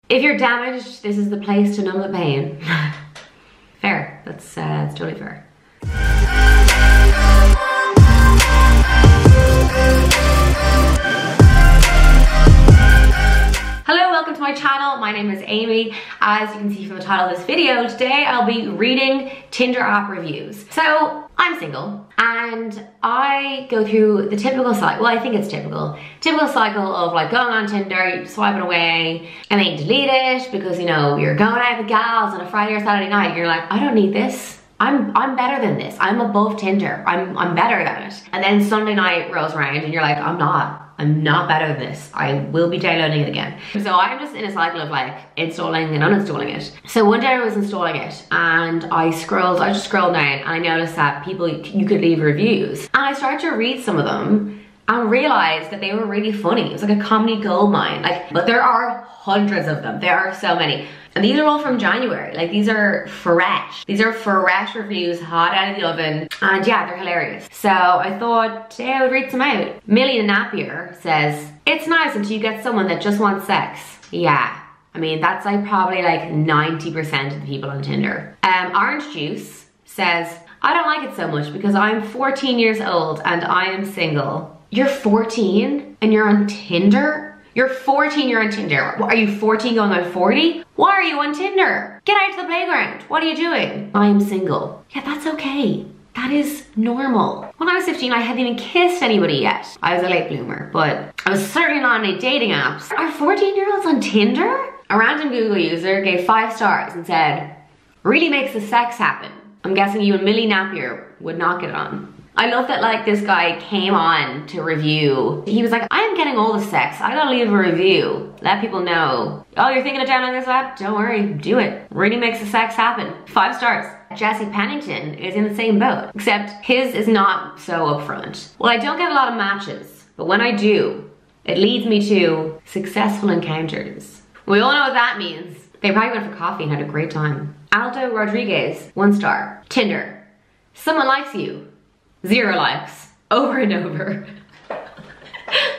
If you're damaged, this is the place to numb the pain. Fair, that's totally fair. Hello, welcome to my channel. My name is Amy. As you can see from the title of this video, today I'll be reading Tinder app reviews. So, I'm single and I go through the typical cycle, well I think it's typical cycle of like going on Tinder, swiping away, and then you delete it because you know, you're going out with gals on a Friday or Saturday night and you're like, I don't need this. I'm better than this. I'm above Tinder. I'm better than it. And then Sunday night rolls around and you're like, I'm not better than this. I will be downloading it again. So I'm just in a cycle of like installing and uninstalling it. So one day I was installing it and I just scrolled down and I noticed that people, you could leave reviews. And I started to read some of them and realized that they were really funny. It was like a comedy goldmine. But there are hundreds of them. There are so many. And these are all from January. Like these are fresh. These are fresh reviews, hot out of the oven. And yeah, they're hilarious. So I thought today I would read some out. Millie the Napier says, it's nice until you get someone that just wants sex. Yeah. I mean, that's like probably like 90% of the people on Tinder. Orange Juice says, I don't like it so much because I'm 14 years old and I am single. You're 14 and you're on Tinder? You're 14, you're on Tinder. Are you 14 going on 40? Why are you on Tinder? Get out to the playground. What are you doing? I am single. Yeah, that's okay. That is normal. When I was 15, I hadn't even kissed anybody yet. I was a late bloomer, but I was certainly not on any dating apps. Are 14-year-olds on Tinder? A random Google user gave 5 stars and said, really makes the sex happen. I'm guessing you and Millie Napier would not get on. I love that like this guy came on to review. He was like, I am getting all the sex. I gotta leave a review. Let people know. Oh, you're thinking of downloading this app? Don't worry, do it. Really makes the sex happen. 5 stars. Jesse Pennington is in the same boat, except his is not so upfront. Well, I don't get a lot of matches, but when I do, it leads me to successful encounters. We all know what that means. They probably went for coffee and had a great time. Aldo Rodriguez, 1 star. Tinder. Someone likes you. 0 likes, over and over.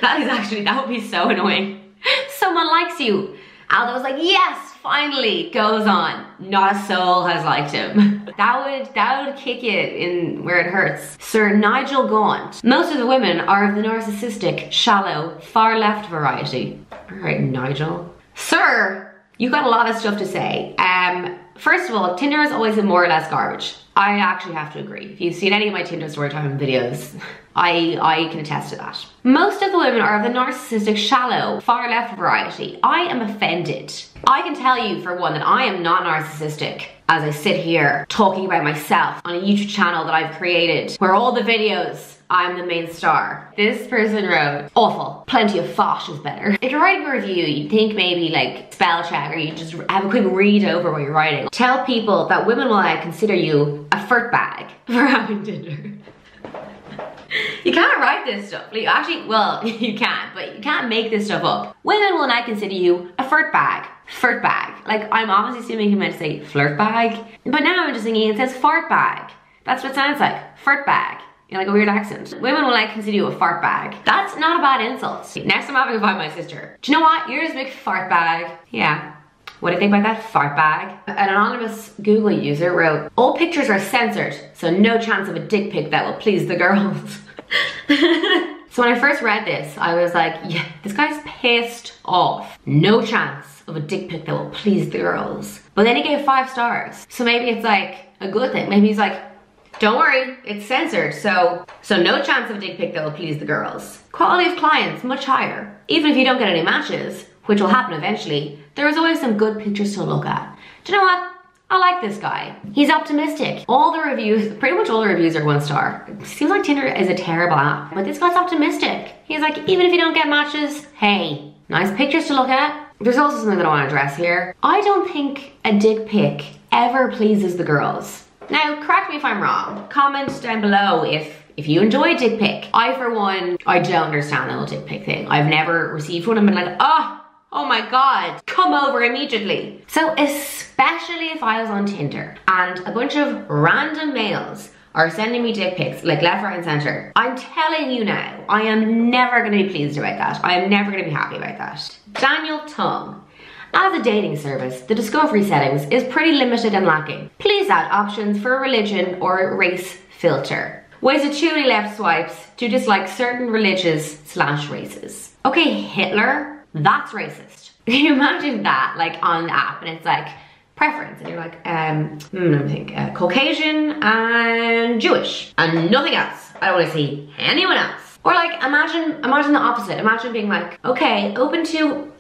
That would be so annoying. Someone likes you. Aldo's like, yes, finally, goes on. Not a soul has liked him. That would kick it in where it hurts. Sir Nigel Gaunt. Most of the women are of the narcissistic, shallow, far left variety. All right, Nigel. Sir, you got a lot of stuff to say. First of all, Tinder is always more or less garbage. I actually have to agree. If you've seen any of my Tinder story time videos, I can attest to that. Most of the women are of the narcissistic, shallow, far left variety. I am offended. I can tell you for one that I am not narcissistic as I sit here talking about myself on a YouTube channel that I've created where all the videos I'm the main star. This person wrote, awful, plenty of fosh is better. If you're writing a review, you'd think maybe like spell check or you just have a quick read over what you're writing. Tell people that women will consider you a flirt bag for having Tinder. You can't write this stuff. Like, actually, well, you can, but you can't make this stuff up. Women will not consider you a flirt bag. Flirt bag. Like, I'm obviously assuming he meant to say flirt bag, but now I'm just thinking it says fart bag. That's what it sounds like, flirt bag. In like a weird accent. Women will like consider you a fart bag. That's not a bad insult. Next time I'm having a fight with my sister. Do you know what? You're just a big fart bag. Yeah. What do you think about that fart bag? An anonymous Google user wrote, all pictures are censored, so no chance of a dick pic that will please the girls. So when I first read this, I was like, yeah, this guy's pissed off. No chance of a dick pic that will please the girls. But then he gave 5 stars. So maybe it's like a good thing. Maybe he's like, don't worry, it's censored, so no chance of a dick pic that will please the girls. Quality of clients, much higher. Even if you don't get any matches, which will happen eventually, there is always some good pictures to look at. Do you know what? I like this guy. He's optimistic. All the reviews, pretty much all the reviews are 1 star. It seems like Tinder is a terrible app, but this guy's optimistic. He's like, even if you don't get matches, hey, nice pictures to look at. There's also something that I want to address here. I don't think a dick pic ever pleases the girls. Now, correct me if I'm wrong. Comment down below if you enjoy a dick pic. I, for one, I don't understand the whole dick pic thing. I've never received one and been like, oh my God, come over immediately. So especially if I was on Tinder and a bunch of random males are sending me dick pics, like left, right, and center. I'm telling you now, I am never gonna be pleased about that. I am never gonna be happy about that. Daniel Tung. As a dating service, the discovery settings is pretty limited and lacking. Please add options for a religion or race filter. Ways to truly left swipes to dislike certain religions/races. Okay, Hitler, that's racist. Can you imagine that, like on the app, and it's like preference, and you're like, let me think, Caucasian and Jewish, and nothing else. I don't want to see anyone else. Or like, imagine the opposite. Imagine being like, okay, open to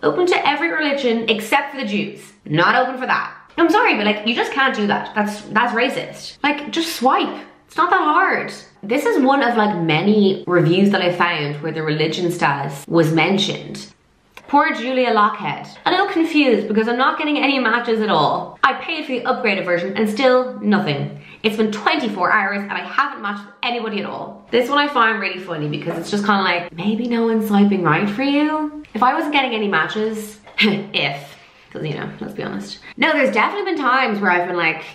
every religion except for the Jews. Not open for that. I'm sorry, but like, you just can't do that. That's racist. Like, just swipe. It's not that hard. This is one of like many reviews that I found where the religion status was mentioned. Poor Julia Lockhead. A little confused because I'm not getting any matches at all. I paid for the upgraded version and still nothing. It's been 24 hours and I haven't matched with anybody at all. This one I find really funny because it's just kind of like, maybe no one's swiping right for you. If I wasn't getting any matches, because you know, let's be honest. No, there's definitely been times where I've been like,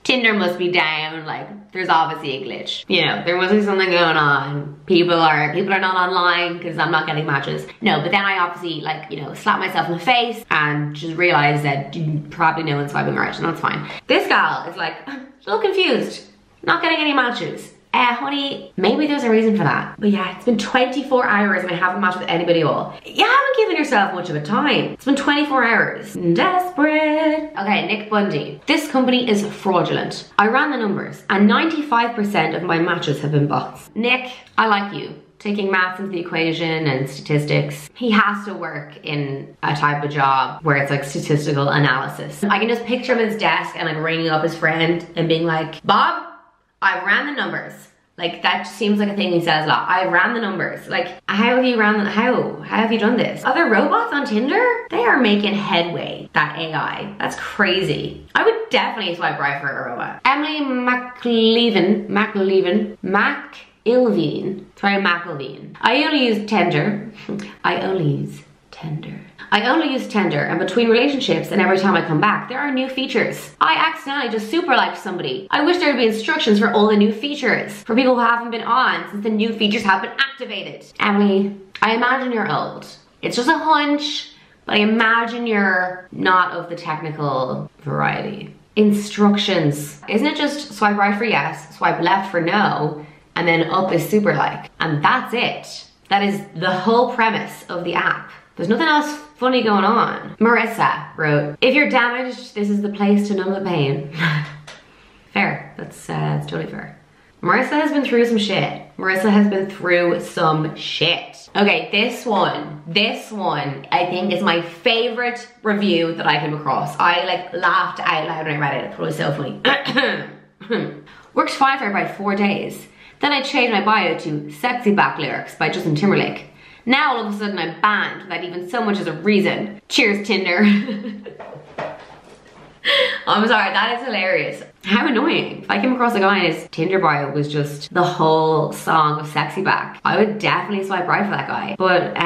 Tinder must be down, like there's obviously a glitch. You know, there must be something going on. People are not online because I'm not getting matches. No, but then I obviously like, you know, slap myself in the face and just realize that probably no one's swiping right, and that's fine. This gal is like, a little confused, not getting any matches. Honey, maybe there's a reason for that. But yeah, it's been 24 hours and I haven't matched with anybody at all. You haven't given yourself much of a time. It's been 24 hours. Desperate. Okay, Nick Bundy. This company is fraudulent. I ran the numbers and 95% of my matches have been bots. Nick, I like you. Taking maths into the equation and statistics. He has to work in a type of job where it's like statistical analysis. I can just picture him at his desk and like ringing up his friend and being like, Bob, I ran the numbers. Like that just seems like a thing he says a lot. I ran the numbers. Like, how have you ran, how have you done this? Other robots on Tinder? They are making headway, that AI. That's crazy. I would definitely swipe right for a robot. Emily McIlveen. Sorry, McIlveen. I only use Tinder. I only use Tinder, and between relationships and every time I come back, there are new features. I accidentally just super liked somebody. I wish there would be instructions for all the new features for people who haven't been on since the new features have been activated. Emily, I imagine you're old. It's just a hunch, but I imagine you're not of the technical variety. Instructions. Isn't it just swipe right for yes, swipe left for no, and then up is super like, and that's it. That is the whole premise of the app. There's nothing else funny going on. Marissa wrote, if you're damaged, this is the place to numb the pain. Fair, that's totally fair. Marissa has been through some shit. Okay, this one I think is my favorite review that I came across. I like laughed out loud when I read it. It was so funny. Worked fine for about 4 days. Then I changed my bio to Sexy Back Lyrics by Justin Timberlake. Now all of a sudden I'm banned without even so much as a reason. Cheers, Tinder. I'm sorry, that is hilarious. How annoying. If I came across a guy and his Tinder bio was just the whole song of Sexy Back, I would definitely swipe right for that guy. But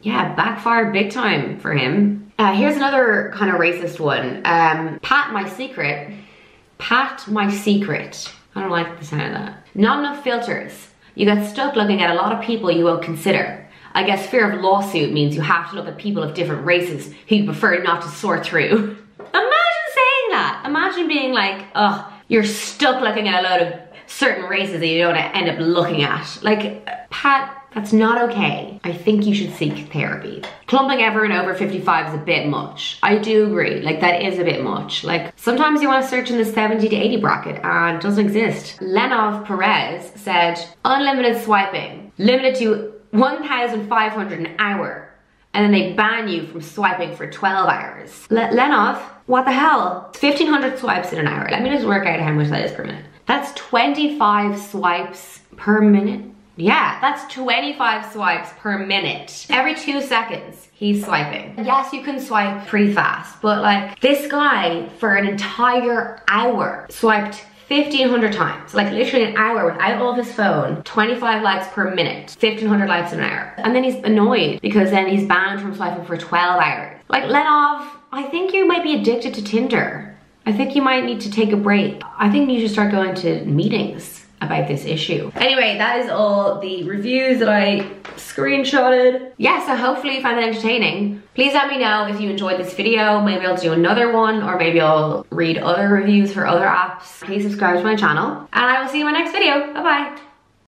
yeah, backfired big time for him. Here's another kind of racist one. Pat my secret. I don't like the sound of that. Not enough filters. You get stuck looking at a lot of people you won't consider. I guess fear of lawsuit means you have to look at people of different races who you prefer not to sort through. Imagine saying that. Imagine being like, oh, you're stuck looking at a load of certain races that you don't want to end up looking at. Like, Pat, that's not okay. I think you should seek therapy. Clumping everyone over 55 is a bit much. I do agree, like that is a bit much. Like sometimes you want to search in the 70 to 80 bracket and it doesn't exist. Lenov Perez said, unlimited swiping, limited to 1,500 an hour. And then they ban you from swiping for 12 hours. Lenov, what the hell? 1,500 swipes in an hour. Let me just work out how much that is per minute. That's 25 swipes per minute. Yeah, that's 25 swipes per minute. Every 2 seconds, he's swiping. Yes, you can swipe pretty fast, but like this guy for an entire hour swiped 1,500 times. Like literally an hour without all of his phone, 25 likes per minute, 1,500 likes in an hour. And then he's annoyed because then he's banned from swiping for 12 hours. Like Lenov, I think you might be addicted to Tinder. I think you might need to take a break. I think you should start going to meetings about this issue. Anyway, that is all the reviews that I screenshotted. Yeah, so hopefully you found it entertaining. Please let me know if you enjoyed this video. Maybe I'll do another one, or maybe I'll read other reviews for other apps. Please subscribe to my channel, and I will see you in my next video. Bye bye.